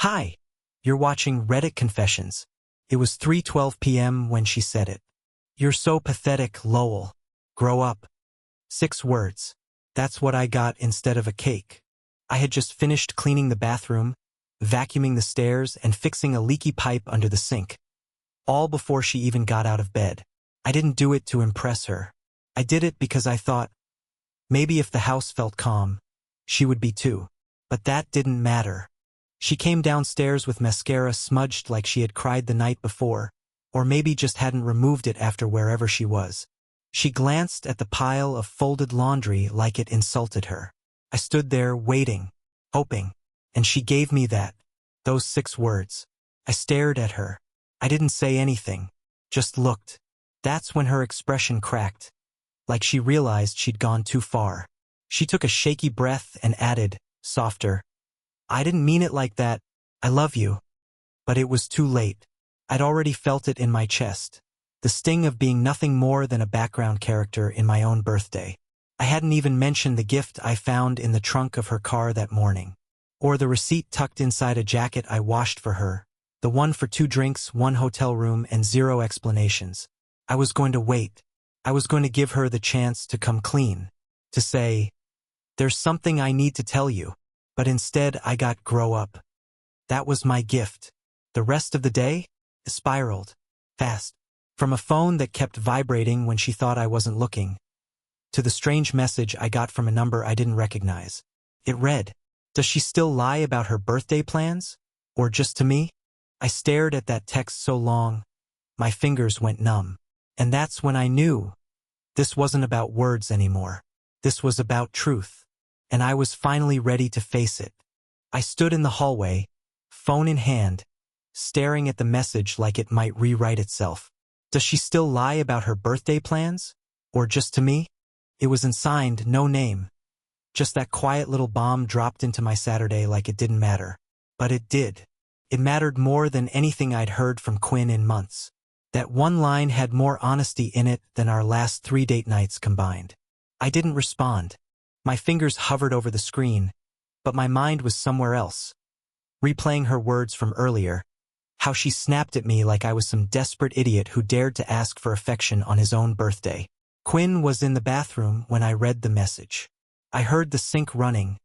Hi, you're watching Reddit Confessions. It was 3:12 p.m. when she said it. You're so pathetic, Lowell. Grow up. 6 words. That's what I got instead of a cake. I had just finished cleaning the bathroom, vacuuming the stairs, and fixing a leaky pipe under the sink. All before she even got out of bed. I didn't do it to impress her. I did it because I thought, maybe if the house felt calm, she would be too. But that didn't matter. She came downstairs with mascara smudged like she had cried the night before, or maybe just hadn't removed it after wherever she was. She glanced at the pile of folded laundry like it insulted her. I stood there waiting, hoping, and she gave me those 6 words. I stared at her. I didn't say anything, just looked. That's when her expression cracked, like she realized she'd gone too far. She took a shaky breath and added, softer, I didn't mean it like that. I love you. But it was too late. I'd already felt it in my chest. The sting of being nothing more than a background character in my own birthday. I hadn't even mentioned the gift I found in the trunk of her car that morning. Or the receipt tucked inside a jacket I washed for her. The one for 2 drinks, 1 hotel room, and 0 explanations. I was going to wait. I was going to give her the chance to come clean. To say, there's something I need to tell you. But instead I got grow up. That was my gift. The rest of the day? It spiraled. Fast. From a phone that kept vibrating when she thought I wasn't looking, to the strange message I got from a number I didn't recognize. It read, does she still lie about her birthday plans? Or just to me? I stared at that text so long, my fingers went numb. And that's when I knew. This wasn't about words anymore. This was about truth. And I was finally ready to face it. I stood in the hallway, phone in hand, staring at the message like it might rewrite itself. Does she still lie about her birthday plans? Or just to me? It was unsigned, no name. Just that quiet little bomb dropped into my Saturday like it didn't matter. But it did. It mattered more than anything I'd heard from Quinn in months. That one line had more honesty in it than our last 3 date nights combined. I didn't respond. My fingers hovered over the screen, but my mind was somewhere else. Replaying her words from earlier, how she snapped at me like I was some desperate idiot who dared to ask for affection on his own birthday. Quinn was in the bathroom when I read the message. I heard the sink running,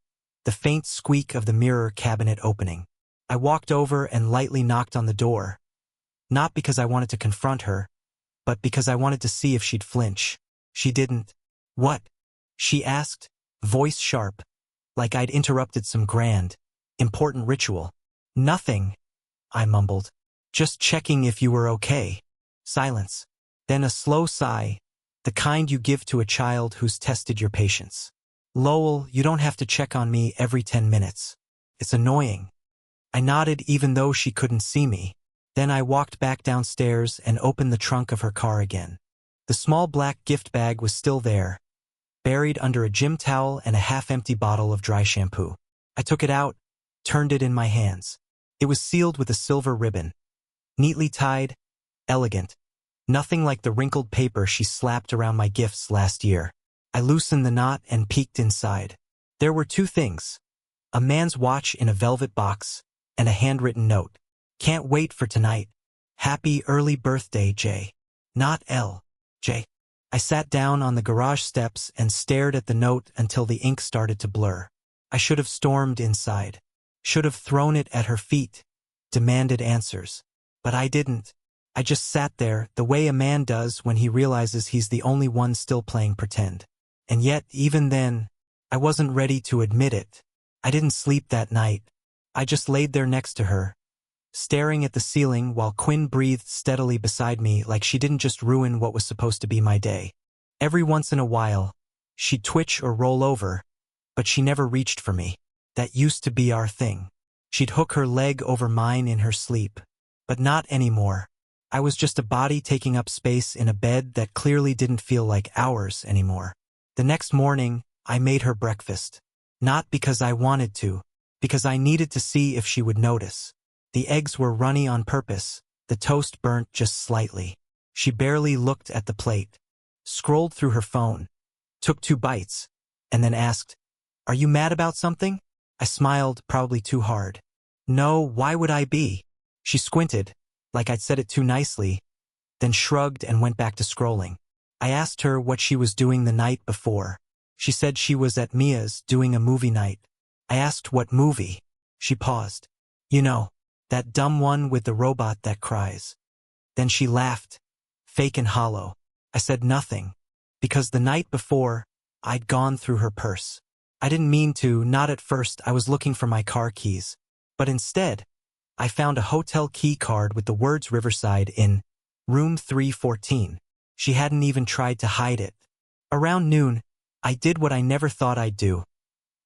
the faint squeak of the mirror cabinet opening. I walked over and lightly knocked on the door, not because I wanted to confront her, but because I wanted to see if she'd flinch. She didn't. What? She asked. Voice sharp, like I'd interrupted some grand, important ritual. Nothing, I mumbled. Just checking if you were okay. Silence. Then a slow sigh, the kind you give to a child who's tested your patience. Lowell, you don't have to check on me every 10 minutes. It's annoying. I nodded even though she couldn't see me. Then I walked back downstairs and opened the trunk of her car again. The small black gift bag was still there, buried under a gym towel and a half-empty bottle of dry shampoo. I took it out, turned it in my hands. It was sealed with a silver ribbon. Neatly tied, elegant. Nothing like the wrinkled paper she slapped around my gifts last year. I loosened the knot and peeked inside. There were 2 things. A man's watch in a velvet box, and a handwritten note. Can't wait for tonight. Happy early birthday, Jay. Not L. J. I sat down on the garage steps and stared at the note until the ink started to blur. I should have stormed inside. Should have thrown it at her feet. Demanded answers. But I didn't. I just sat there, the way a man does when he realizes he's the only one still playing pretend. And yet, even then, I wasn't ready to admit it. I didn't sleep that night. I just laid there next to her, staring at the ceiling while Quinn breathed steadily beside me like she didn't just ruin what was supposed to be my day. Every once in a while, she'd twitch or roll over, but she never reached for me. That used to be our thing. She'd hook her leg over mine in her sleep. But not anymore. I was just a body taking up space in a bed that clearly didn't feel like ours anymore. The next morning, I made her breakfast. Not because I wanted to, because I needed to see if she would notice. The eggs were runny on purpose, the toast burnt just slightly. She barely looked at the plate, scrolled through her phone, took 2 bites, and then asked, "Are you mad about something?" I smiled, probably too hard. No, why would I be? She squinted, like I'd said it too nicely, then shrugged and went back to scrolling. I asked her what she was doing the night before. She said she was at Mia's doing a movie night. I asked what movie. She paused. You know, that dumb one with the robot that cries. Then she laughed, fake and hollow. I said nothing, because the night before, I'd gone through her purse. I didn't mean to, not at first. I was looking for my car keys. But instead, I found a hotel key card with the words Riverside in room 314. She hadn't even tried to hide it. Around noon, I did what I never thought I'd do.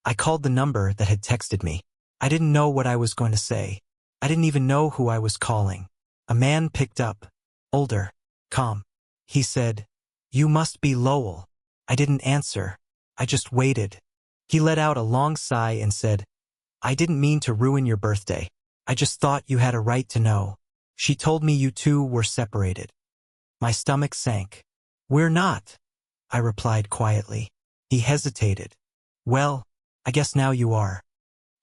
I called the number that had texted me. I didn't know what I was going to say. I didn't even know who I was calling. A man picked up. Older. Calm. He said, "You must be Lowell." I didn't answer. I just waited. He let out a long sigh and said, "I didn't mean to ruin your birthday. I just thought you had a right to know. She told me you two were separated." My stomach sank. "We're not," I replied quietly. He hesitated. "Well, I guess now you are."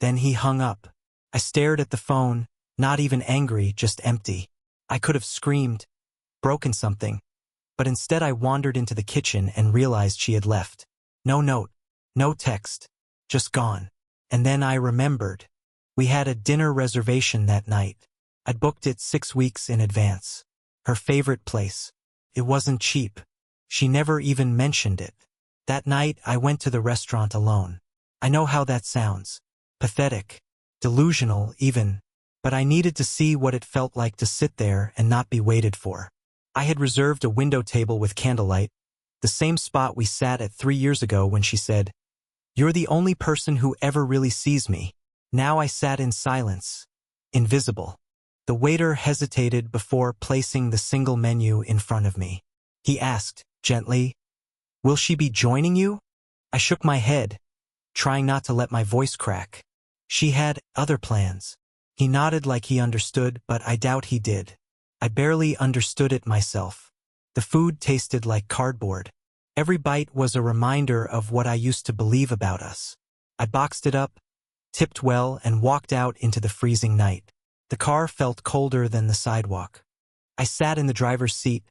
Then he hung up. I stared at the phone, not even angry, just empty. I could have screamed, broken something, but instead I wandered into the kitchen and realized she had left. No note, no text, just gone. And then I remembered. We had a dinner reservation that night. I'd booked it 6 weeks in advance. Her favorite place. It wasn't cheap. She never even mentioned it. That night I went to the restaurant alone. I know how that sounds. Pathetic. Delusional, even. But I needed to see what it felt like to sit there and not be waited for. I had reserved a window table with candlelight, the same spot we sat at 3 years ago when she said, "You're the only person who ever really sees me." Now I sat in silence, invisible. The waiter hesitated before placing the single menu in front of me. He asked, gently, "Will she be joining you?" I shook my head, trying not to let my voice crack. She had other plans. He nodded like he understood, but I doubt he did. I barely understood it myself. The food tasted like cardboard. Every bite was a reminder of what I used to believe about us. I boxed it up, tipped well, and walked out into the freezing night. The car felt colder than the sidewalk. I sat in the driver's seat,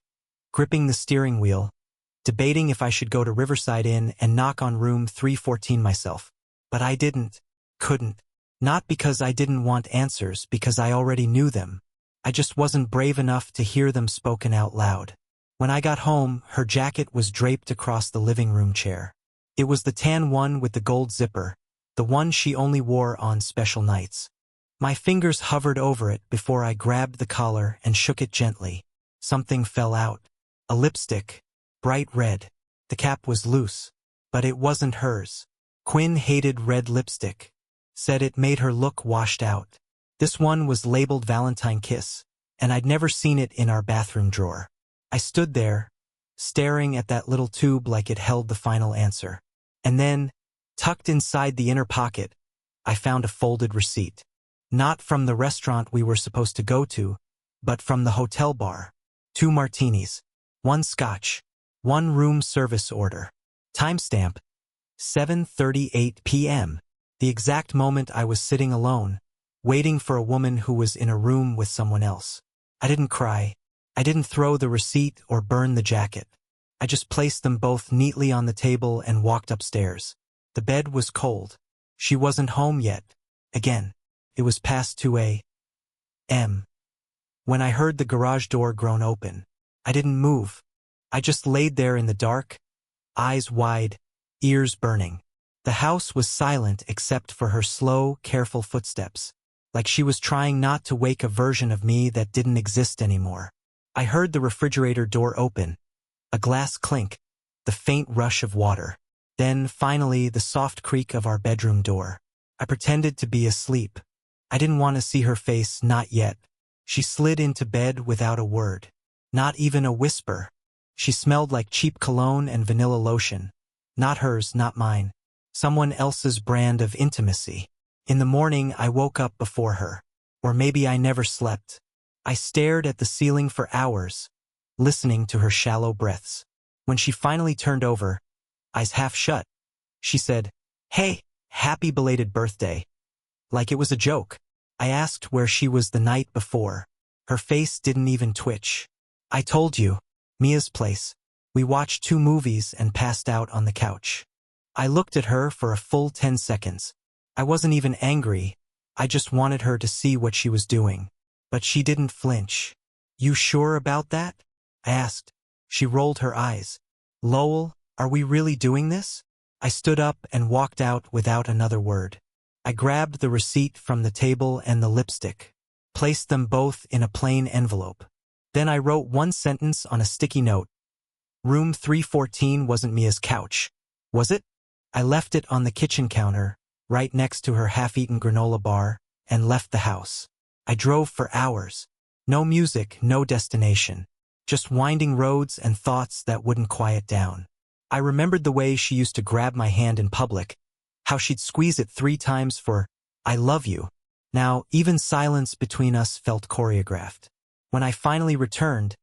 gripping the steering wheel, debating if I should go to Riverside Inn and knock on room 314 myself. But I couldn't. Not because I didn't want answers, because I already knew them. I just wasn't brave enough to hear them spoken out loud. When I got home, her jacket was draped across the living room chair. It was the tan one with the gold zipper, the one she only wore on special nights. My fingers hovered over it before I grabbed the collar and shook it gently. Something fell out. A lipstick, bright red. The cap was loose, but it wasn't hers. Quinn hated red lipstick. Said it made her look washed out. This one was labeled Valentine Kiss, and I'd never seen it in our bathroom drawer. I stood there, staring at that little tube like it held the final answer. And then, tucked inside the inner pocket, I found a folded receipt. Not from the restaurant we were supposed to go to, but from the hotel bar. 2 martinis, 1 scotch, 1 room service order. Timestamp, 7:38 p.m. The exact moment I was sitting alone, waiting for a woman who was in a room with someone else. I didn't cry. I didn't throw the receipt or burn the jacket. I just placed them both neatly on the table and walked upstairs. The bed was cold. She wasn't home yet. Again, it was past 2 a.m. when I heard the garage door groan open. I didn't move. I just laid there in the dark, eyes wide, ears burning. The house was silent except for her slow, careful footsteps, like she was trying not to wake a version of me that didn't exist anymore. I heard the refrigerator door open, a glass clink, the faint rush of water. Then, finally, the soft creak of our bedroom door. I pretended to be asleep. I didn't want to see her face, not yet. She slid into bed without a word. Not even a whisper. She smelled like cheap cologne and vanilla lotion. Not hers, not mine. Someone else's brand of intimacy. In the morning, I woke up before her. Or maybe I never slept. I stared at the ceiling for hours, listening to her shallow breaths. When she finally turned over, eyes half shut, she said, "Hey, happy belated birthday." Like it was a joke. I asked where she was the night before. Her face didn't even twitch. I told you, Mia's place. We watched 2 movies and passed out on the couch. I looked at her for a full 10 seconds. I wasn't even angry. I just wanted her to see what she was doing. But she didn't flinch. You sure about that? I asked. She rolled her eyes. Lowell, are we really doing this? I stood up and walked out without another word. I grabbed the receipt from the table and the lipstick, placed them both in a plain envelope. Then I wrote 1 sentence on a sticky note. Room 314 wasn't Mia's couch, was it? I left it on the kitchen counter, right next to her half-eaten granola bar, and left the house. I drove for hours. No music, no destination. Just winding roads and thoughts that wouldn't quiet down. I remembered the way she used to grab my hand in public, how she'd squeeze it 3 times for, I love you. Now, even silence between us felt choreographed. When I finally returned,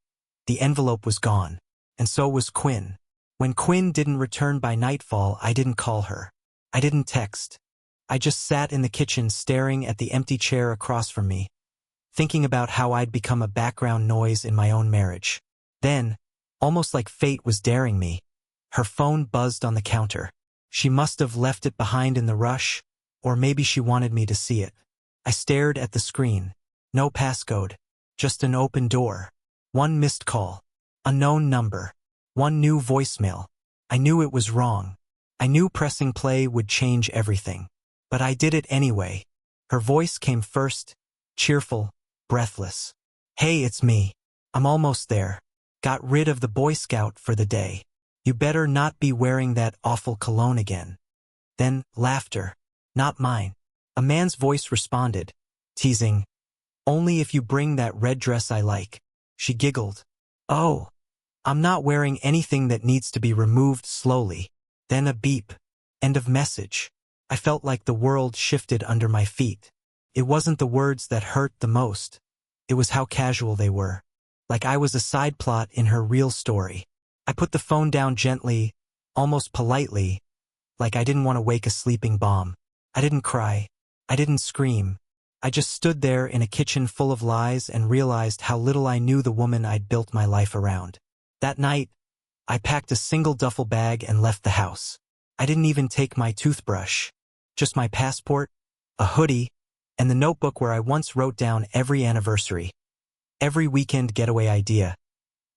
the envelope was gone, and so was Quinn. When Quinn didn't return by nightfall, I didn't call her. I didn't text. I just sat in the kitchen staring at the empty chair across from me, thinking about how I'd become a background noise in my own marriage. Then, almost like fate was daring me, her phone buzzed on the counter. She must have left it behind in the rush, or maybe she wanted me to see it. I stared at the screen. No passcode, just an open door. 1 missed call. Unknown number. 1 new voicemail. I knew it was wrong. I knew pressing play would change everything. But I did it anyway. Her voice came first, cheerful, breathless. Hey, it's me. I'm almost there. Got rid of the Boy Scout for the day. You better not be wearing that awful cologne again. Then, laughter. Not mine. A man's voice responded, teasing, only if you bring that red dress I like. She giggled. Oh, I'm not wearing anything that needs to be removed slowly. Then a beep. End of message. I felt like the world shifted under my feet. It wasn't the words that hurt the most. It was how casual they were. Like I was a side plot in her real story. I put the phone down gently, almost politely, like I didn't want to wake a sleeping bomb. I didn't cry. I didn't scream. I just stood there in a kitchen full of lies and realized how little I knew the woman I'd built my life around. That night, I packed a single duffel bag and left the house. I didn't even take my toothbrush. Just my passport, a hoodie, and the notebook where I once wrote down every anniversary, every weekend getaway idea,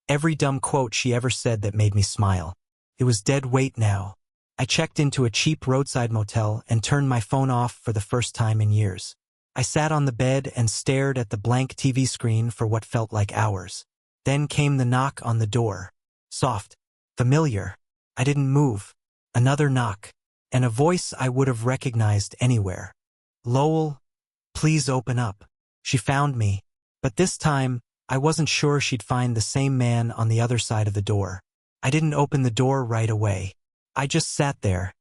every dumb quote she ever said that made me smile. It was dead weight now. I checked into a cheap roadside motel and turned my phone off for the first time in years. I sat on the bed and stared at the blank TV screen for what felt like hours. Then came the knock on the door. Soft, familiar. I didn't move. Another knock, and a voice I would have recognized anywhere. Lowell, please open up. She found me, but this time, I wasn't sure she'd find the same man on the other side of the door. I didn't open the door right away. I just sat there,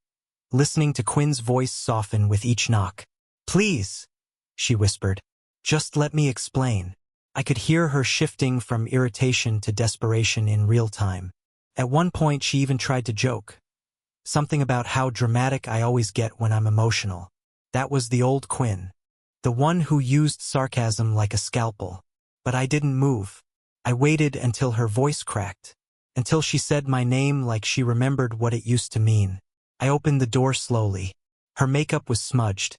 listening to Quinn's voice soften with each knock. Please, she whispered. Just let me explain. I could hear her shifting from irritation to desperation in real time. At one point, she even tried to joke. Something about how dramatic I always get when I'm emotional. That was the old Quinn. The one who used sarcasm like a scalpel. But I didn't move. I waited until her voice cracked. Until she said my name like she remembered what it used to mean. I opened the door slowly. Her makeup was smudged.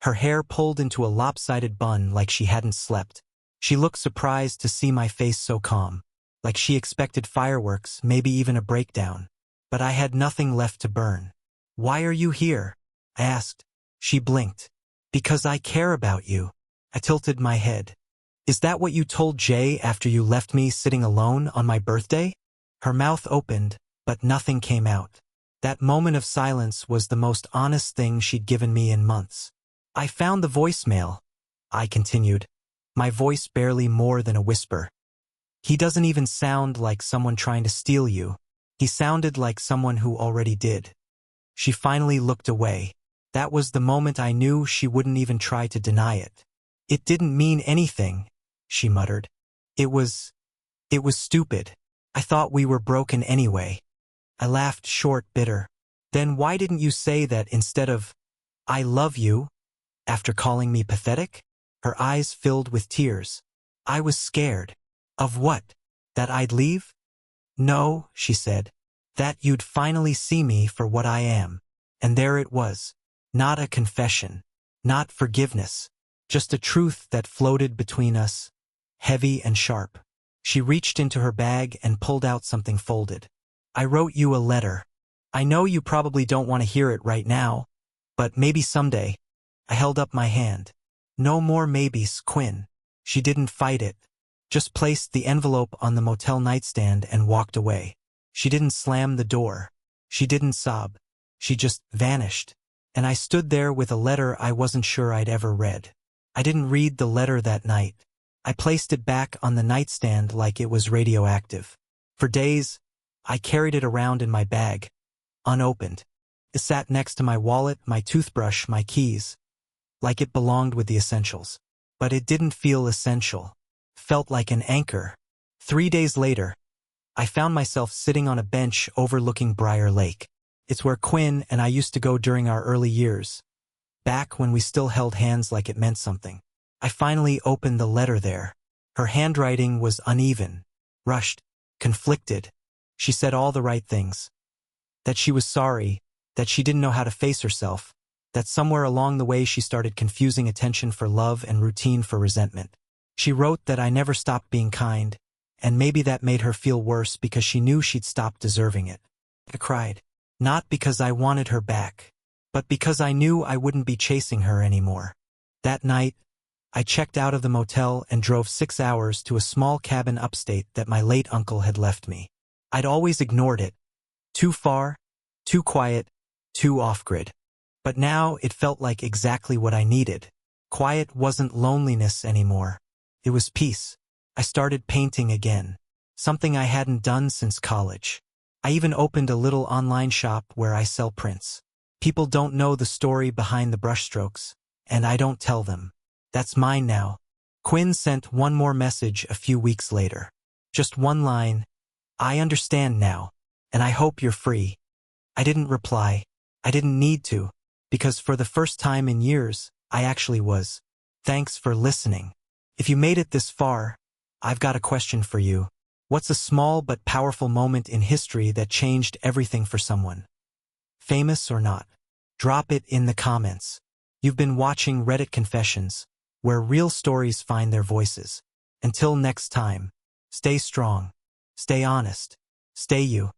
Her hair pulled into a lopsided bun like she hadn't slept. She looked surprised to see my face so calm. Like she expected fireworks, maybe even a breakdown. But I had nothing left to burn. Why are you here? I asked. She blinked. Because I care about you. I tilted my head. Is that what you told Jay after you left me sitting alone on my birthday? Her mouth opened, but nothing came out. That moment of silence was the most honest thing she'd given me in months. I found the voicemail, I continued, my voice barely more than a whisper. He doesn't even sound like someone trying to steal you. He sounded like someone who already did. She finally looked away. That was the moment I knew she wouldn't even try to deny it. It didn't mean anything, she muttered. It was stupid. I thought we were broken anyway. I laughed short, bitter. Then why didn't you say that instead of, I love you, after calling me pathetic? Her eyes filled with tears. I was scared. Of what? That I'd leave? No, she said. That you'd finally see me for what I am. And there it was. Not a confession. Not forgiveness. Just a truth that floated between us, heavy and sharp. She reached into her bag and pulled out something folded. I wrote you a letter. I know you probably don't want to hear it right now, but maybe someday. I held up my hand. No more maybes, Quinn. She didn't fight it. Just placed the envelope on the motel nightstand and walked away. She didn't slam the door. She didn't sob. She just vanished. And I stood there with a letter I wasn't sure I'd ever read. I didn't read the letter that night. I placed it back on the nightstand like it was radioactive. For days, I carried it around in my bag, unopened. It sat next to my wallet, my toothbrush, my keys, like it belonged with the essentials. But it didn't feel essential. Felt like an anchor. 3 days later, I found myself sitting on a bench overlooking Briar Lake. It's where Quinn and I used to go during our early years, back when we still held hands like it meant something. I finally opened the letter there. Her handwriting was uneven, rushed, conflicted. She said all the right things. That she was sorry, that she didn't know how to face herself, that somewhere along the way she started confusing attention for love and routine for resentment. She wrote that I never stopped being kind, and maybe that made her feel worse because she knew she'd stopped deserving it. I cried. Not because I wanted her back, but because I knew I wouldn't be chasing her anymore. That night, I checked out of the motel and drove 6 hours to a small cabin upstate that my late uncle had left me. I'd always ignored it. Too far, too quiet, too off-grid. But now it felt like exactly what I needed. Quiet wasn't loneliness anymore. It was peace. I started painting again, something I hadn't done since college. I even opened a little online shop where I sell prints. People don't know the story behind the brushstrokes, and I don't tell them. That's mine now. Quinn sent one more message a few weeks later. Just one line. I understand now, and I hope you're free. I didn't reply. I didn't need to, because for the first time in years, I actually was. Thanks for listening. If you made it this far, I've got a question for you. What's a small but powerful moment in history that changed everything for someone? Famous or not? Drop it in the comments. You've been watching Reddit Confessions, where real stories find their voices. Until next time, stay strong, stay honest, stay you.